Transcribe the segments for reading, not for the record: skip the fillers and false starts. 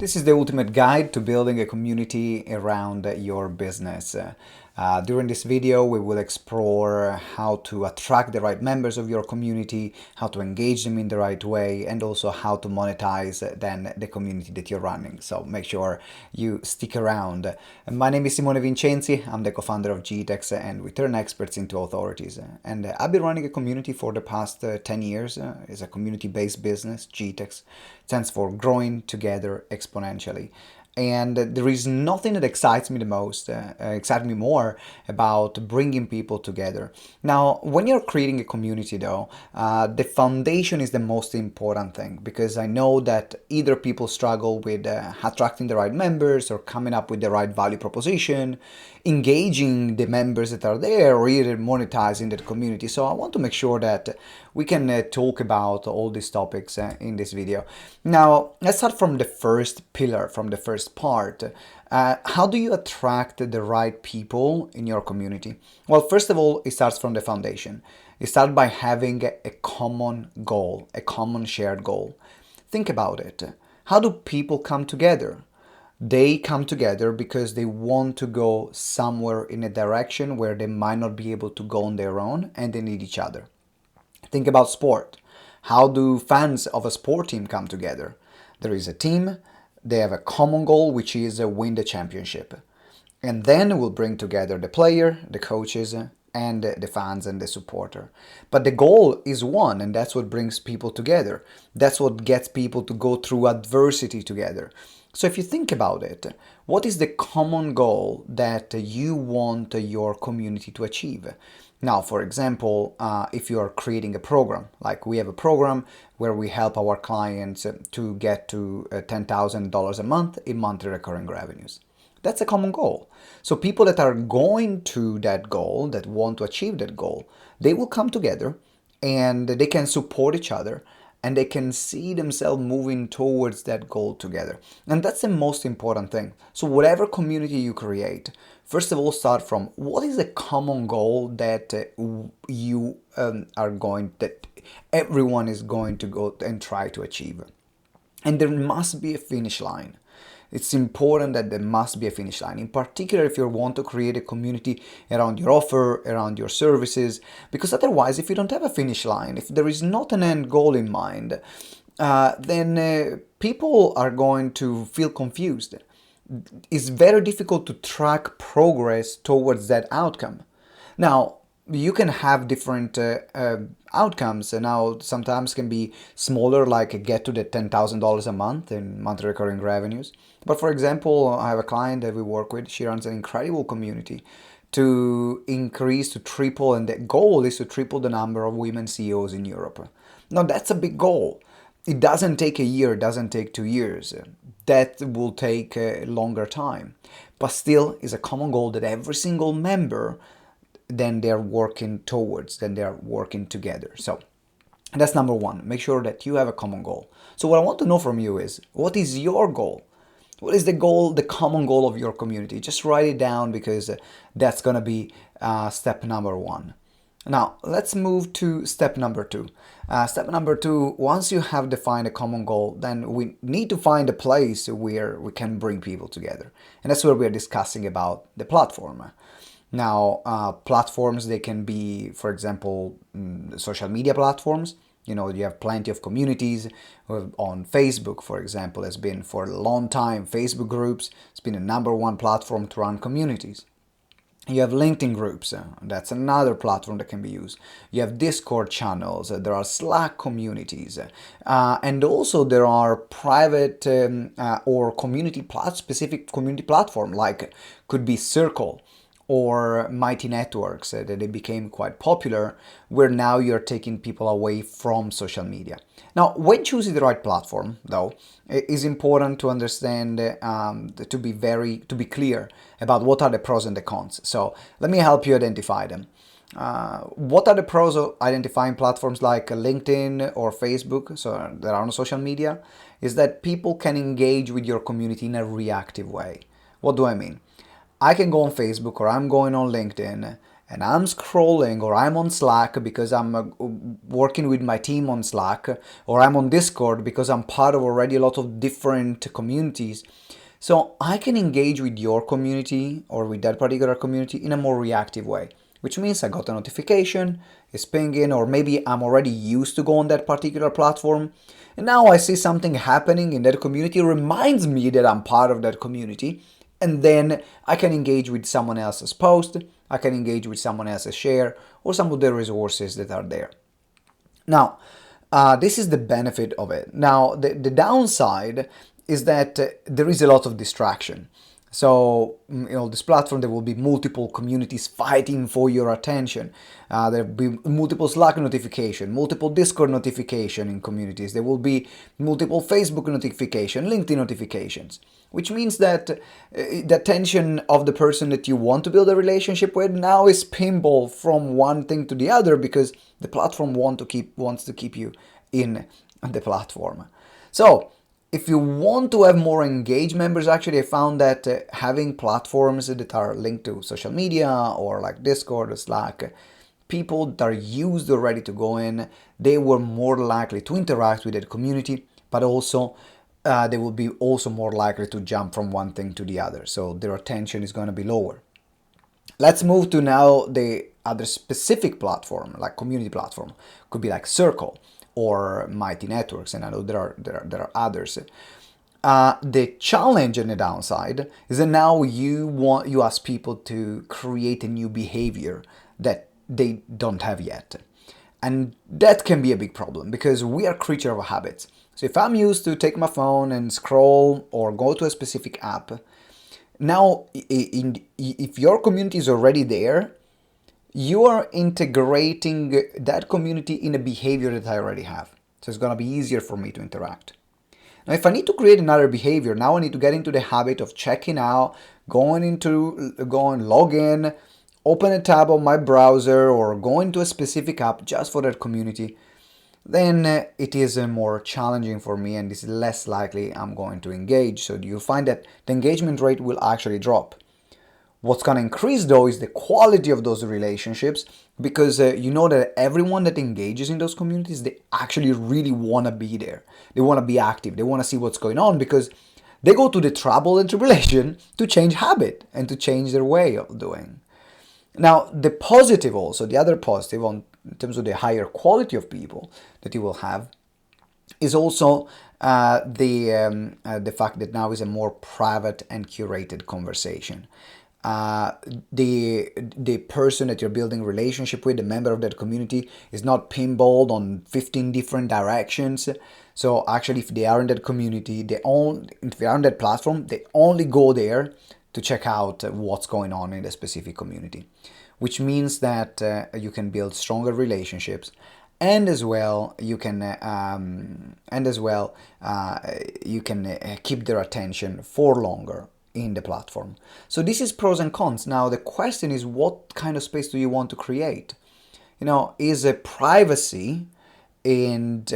This is the ultimate guide to building a community around your business. During this video, we will explore how to attract the right members of your community, how to engage them in the right way, and also how to monetize then the community that you're running. So make sure you stick around. My name is Simone Vincenzi. I'm the co-founder of GTeX, and we turn experts into authorities. And I've been running a community for the past 10 years. It's a community-based business. GTeX stands for Growing Together Exponentially. And there is nothing that excites me the most, excites me more about bringing people together. Now, when you're creating a community though, the foundation is the most important thing, because I know that either people struggle with attracting the right members or coming up with the right value proposition, engaging the members that are there, or either monetizing the community. So I want to make sure that we can talk about all these topics in this video. Now, let's start from the first pillar, from the first part. How do you attract the right people in your community? Well, first of all, it starts from the foundation. It starts by having a common goal, a common shared goal. Think about it. How do people come together? They come together because they want to go somewhere in a direction where they might not be able to go on their own, and they need each other. Think about sport. How do fans of a sport team come together? There is a team, they have a common goal, which is win the championship. And then we'll bring together the player, the coaches, and the fans and the supporter. But the goal is one, and that's what brings people together. That's what gets people to go through adversity together. So if you think about it, what is the common goal that you want your community to achieve? Now, for example, if you are creating a program, like we have a program where we help our clients to get to $10,000 a month in monthly recurring revenues. That's a common goal. So people that are going to that goal, that want to achieve that goal, they will come together and they can support each other and they can see themselves moving towards that goal together. And that's the most important thing. So whatever community you create, first of all, start from what is the common goal that that everyone is going to go and try to achieve. And there must be a finish line. It's important that there must be a finish line, in particular if you want to create a community around your offer, around your services, because otherwise, if you don't have a finish line, if there is not an end goal in mind, then people are going to feel confused. It's very difficult to track progress towards that outcome. Now, you can have different outcomes, and now sometimes can be smaller, like get to the $10,000 a month in monthly recurring revenues. But for example, I have a client that we work with. She runs an incredible community to increase, to triple, and the goal is to triple the number of women CEOs in Europe. Now that's a big goal. It doesn't take a year, it doesn't take 2 years. That will take a longer time. But still is a common goal that every single member then they're working towards, then they're working together. So that's number one. Make sure that you have a common goal. So what I want to know from you is, what is your goal? What is the goal, the common goal of your community? Just write it down, because that's going to be step number one. Now, let's move to step number two. Step number two, once you have defined a common goal, then we need to find a place where we can bring people together. And that's where we're discussing about the platform. Now, platforms, they can be, for example, social media platforms. You know, you have plenty of communities on Facebook, for example, has been for a long time. Facebook groups, it's been a number one platform to run communities. You have LinkedIn groups, that's another platform that can be used. You have Discord channels, there are Slack communities, and also there are private or specific community platform, like could be Circle or Mighty Networks, that they became quite popular, where now you're taking people away from social media. Now, when choosing the right platform, though, it is important to understand, to be clear about what are the pros and the cons. So let me help you identify them. What are the pros of identifying platforms like LinkedIn or Facebook, so that are on social media, is that people can engage with your community in a reactive way. What do I mean? I can go on Facebook or I'm going on LinkedIn and I'm scrolling, or I'm on Slack because I'm working with my team on Slack, or I'm on Discord because I'm part of already a lot of different communities. So I can engage with your community or with that particular community in a more reactive way, which means I got a notification, it's pinging, or maybe I'm already used to go on that particular platform. And now I see something happening in that community, reminds me that I'm part of that community. And then I can engage with someone else's post, I can engage with someone else's share, or some of the resources that are there. Now, this is the benefit of it. Now, the downside is that there is a lot of distraction. So, this platform, there will be multiple communities fighting for your attention. There will be multiple Slack notification, multiple Discord notification in communities. There will be multiple Facebook notification, LinkedIn notifications, which means that the attention of the person that you want to build a relationship with now is pinball from one thing to the other, because the platform wants to keep you in the platform. So, if you want to have more engaged members, actually I found that having platforms that are linked to social media or like Discord or Slack, people that are used already to go in, they were more likely to interact with that community, but also they will be also more likely to jump from one thing to the other. So their attention is going to be lower. Let's move to now the other specific platform, like community platform. Could be like Circle or Mighty Networks, and I know there are others. The challenge and the downside is that now you ask people to create a new behavior that they don't have yet. And that can be a big problem, because we are creatures of habits. So if I'm used to take my phone and scroll or go to a specific app, now if your community is already there, you are integrating that community in a behavior that I already have. So it's going to be easier for me to interact. Now, if I need to create another behavior, now I need to get into the habit of checking out, log in, open a tab on my browser, or go into a specific app just for that community, then it is more challenging for me, and this is less likely I'm going to engage. So you'll find that the engagement rate will actually drop. What's going to increase though is the quality of those relationships, because you know that everyone that engages in those communities, they actually really want to be there. They want to be active. They want to see what's going on, because they go to the trouble and tribulation to change habit and to change their way of doing. Now, the positive also, the other positive in terms of the higher quality of people that you will have, is also the fact that now is a more private and curated conversation. The person that you're building a relationship with, the member of that community, is not pinballed on 15 different directions. So actually, if they are in that community, if they are on that platform, they only go there to check out what's going on in the specific community, which means that you can build stronger relationships, and as well you can keep their attention for longer in the platform. So this is pros and cons. Now the question is, what kind of space do you want to create? Is a privacy and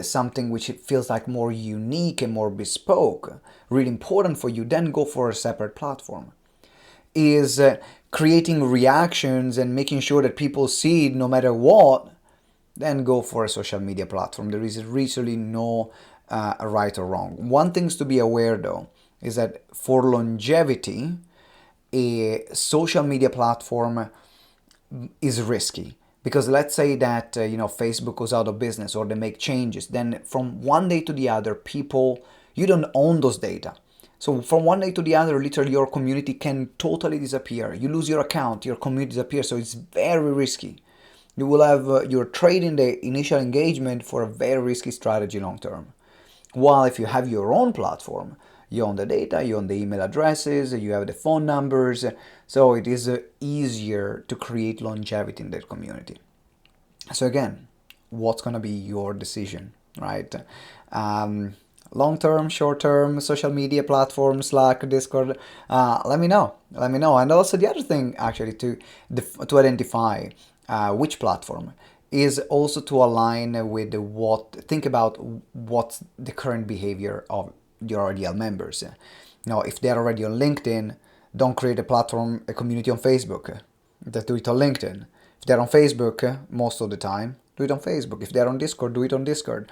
something which it feels like more unique and more bespoke really important for you? Then go for a separate platform. Is creating reactions and making sure that people see it no matter what? Then go for a social media platform. There is really no right or wrong. One thing to be aware though is that for longevity, a social media platform is risky, because let's say that Facebook goes out of business or they make changes, then from one day to the other, you don't own those data. So from one day to the other, literally your community can totally disappear. You lose your account, your community disappears. So it's very risky. You will have you're trading the initial engagement for a very risky strategy long term. While if you have your own platform, you own the data, you own the email addresses, you have the phone numbers, so it is easier to create longevity in that community. So again, what's going to be your decision, right? Long-term, short-term, social media platforms, Slack, Discord, let me know. And also the other thing actually to identify which platform is also to align with think about what's the current behavior of your ideal members. If they're already on LinkedIn, don't create a community on Facebook. Just do it on LinkedIn. If they're on Facebook, most of the time, do it on Facebook. If they're on Discord, do it on Discord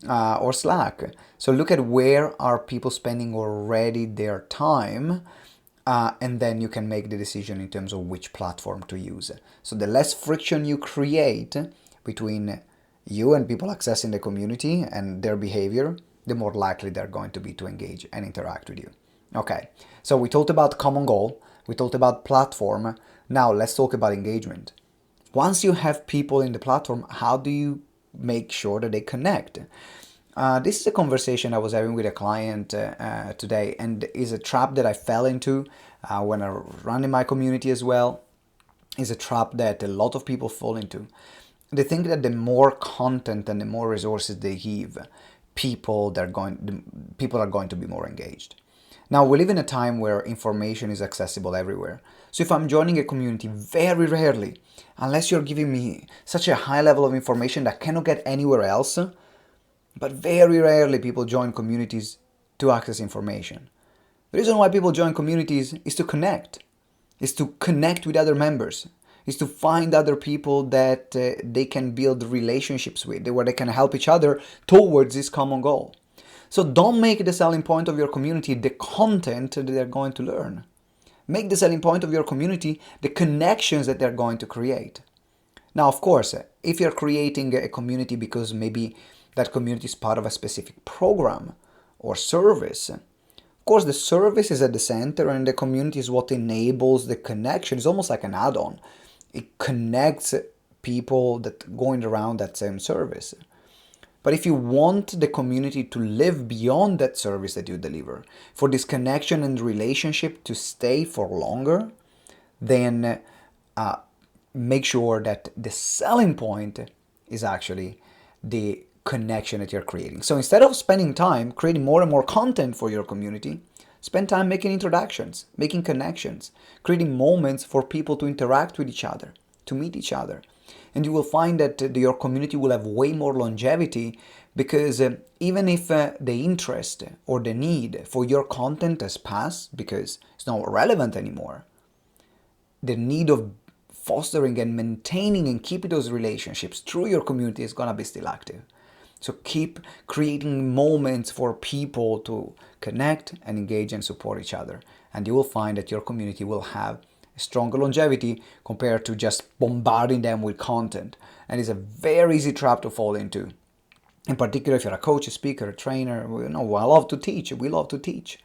or Slack. So look at where are people spending already their time, and then you can make the decision in terms of which platform to use. So the less friction you create between you and people accessing the community and their behavior, the more likely they're going to be to engage and interact with you. Okay, so we talked about common goal, we talked about platform. Now let's talk about engagement. Once you have people in the platform, how do you make sure that they connect? This is a conversation I was having with a client today, and is a trap that I fell into when I run in my community as well. Is a trap that a lot of people fall into. They think that the more content and the more resources they give, people are going to be more engaged. Now, we live in a time where information is accessible everywhere. So if I'm joining a community, very rarely, unless you're giving me such a high level of information that I cannot get anywhere else, but very rarely people join communities to access information. The reason why people join communities is to connect with other members, is to find other people that they can build relationships with, where they can help each other towards this common goal. So don't make the selling point of your community the content that they're going to learn. Make the selling point of your community the connections that they're going to create. Now, of course, if you're creating a community because maybe that community is part of a specific program or service, of course, the service is at the center and the community is what enables the connection. It's almost like an add-on. It connects people that going around that same service. But if you want the community to live beyond that service that you deliver, for this connection and relationship to stay for longer, then make sure that the selling point is actually the connection that you're creating. So instead of spending time creating more and more content for your community, spend time making introductions, making connections, creating moments for people to interact with each other, to meet each other. And you will find that your community will have way more longevity, because even if the interest or the need for your content has passed because it's not relevant anymore, the need of fostering and maintaining and keeping those relationships through your community is going to be still active. So keep creating moments for people to connect and engage and support each other. And you will find that your community will have stronger longevity compared to just bombarding them with content. And it's a very easy trap to fall into. In particular, if you're a coach, a speaker, a trainer, I love to teach. We love to teach.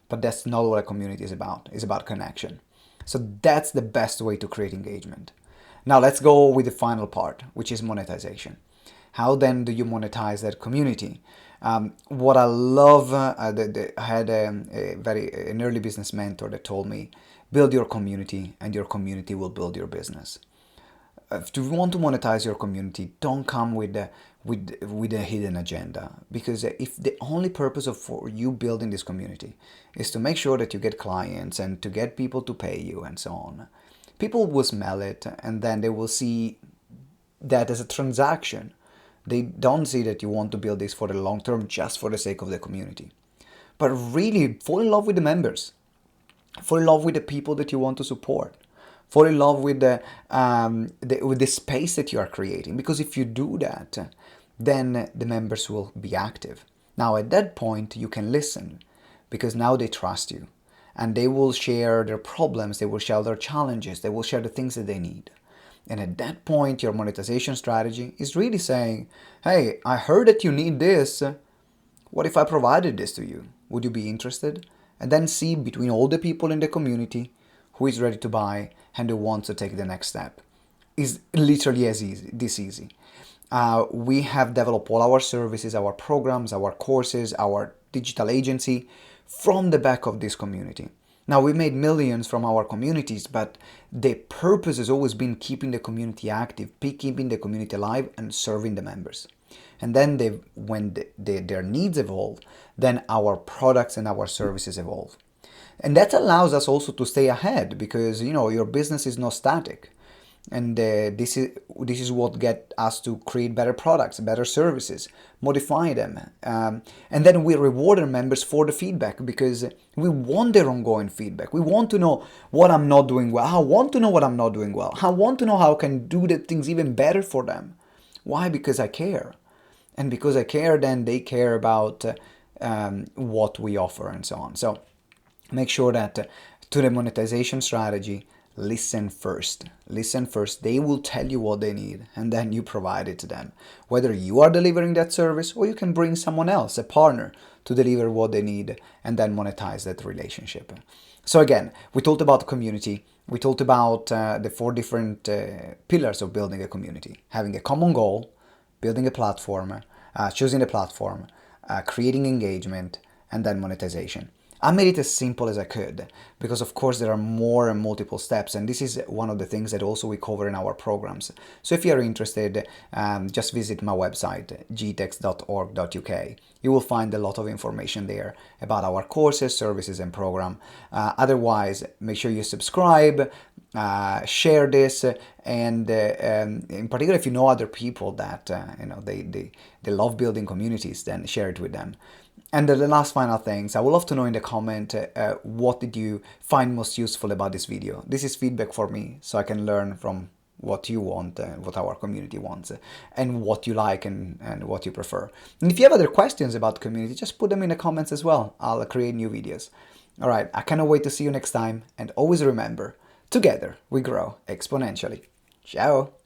But that's not what a community is about. It's about connection. So that's the best way to create engagement. Now let's go with the final part, which is monetization. How then do you monetize that community? What I love, I had an early business mentor that told me, build your community and your community will build your business. If you want to monetize your community, don't come with a hidden agenda. Because if the only purpose for you building this community is to make sure that you get clients and to get people to pay you and so on, people will smell it and then they will see that as a transaction. They don't see that you want to build this for the long term just for the sake of the community. But really fall in love with the members. Fall in love with the people that you want to support. Fall in love with the space that you are creating. Because if you do that, then the members will be active. Now at that point you can listen, because now they trust you. And they will share their problems, they will share their challenges, they will share the things that they need. And at that point, your monetization strategy is really saying, hey, I heard that you need this. What if I provided this to you? Would you be interested? And then see between all the people in the community who is ready to buy and who wants to take the next step. It's literally this easy. We have developed all our services, our programs, our courses, our digital agency from the back of this community. Now, we made millions from our communities, but the purpose has always been keeping the community active, keeping the community alive, and serving the members. And then when their needs evolve, then our products and our services evolve. And that allows us also to stay ahead, because your business is not static. And this is what get us to create better products, better services, modify them, and then we reward our members for the feedback, because we want their ongoing feedback. We want to know what I'm not doing well. I want to know what I'm not doing well. I want to know how I can do the things even better for them. Why? Because I care. And because I care, then they care about what we offer and so on. So make sure that to the monetization strategy, listen first. Listen first. They will tell you what they need, and then you provide it to them. Whether you are delivering that service, or you can bring someone else, a partner, to deliver what they need and then monetize that relationship. So again, we talked about community. We talked about the 4 different pillars of building a community: having a common goal, building a platform, choosing a platform, creating engagement, and then monetization. I made it as simple as I could, because of course there are more and multiple steps, and this is one of the things that also we cover in our programs. So if you are interested, just visit my website, gtex.org.uk. You will find a lot of information there about our courses, services, and program. Otherwise, make sure you subscribe, share this, and in particular, if you know other people that they love building communities, then share it with them. And the last final things, I would love to know in the comment, what did you find most useful about this video? This is feedback for me, so I can learn from what you want, what our community wants, and what you like and what you prefer. And if you have other questions about the community, just put them in the comments as well. I'll create new videos. All right, I cannot wait to see you next time, and always remember, together we grow exponentially. Ciao!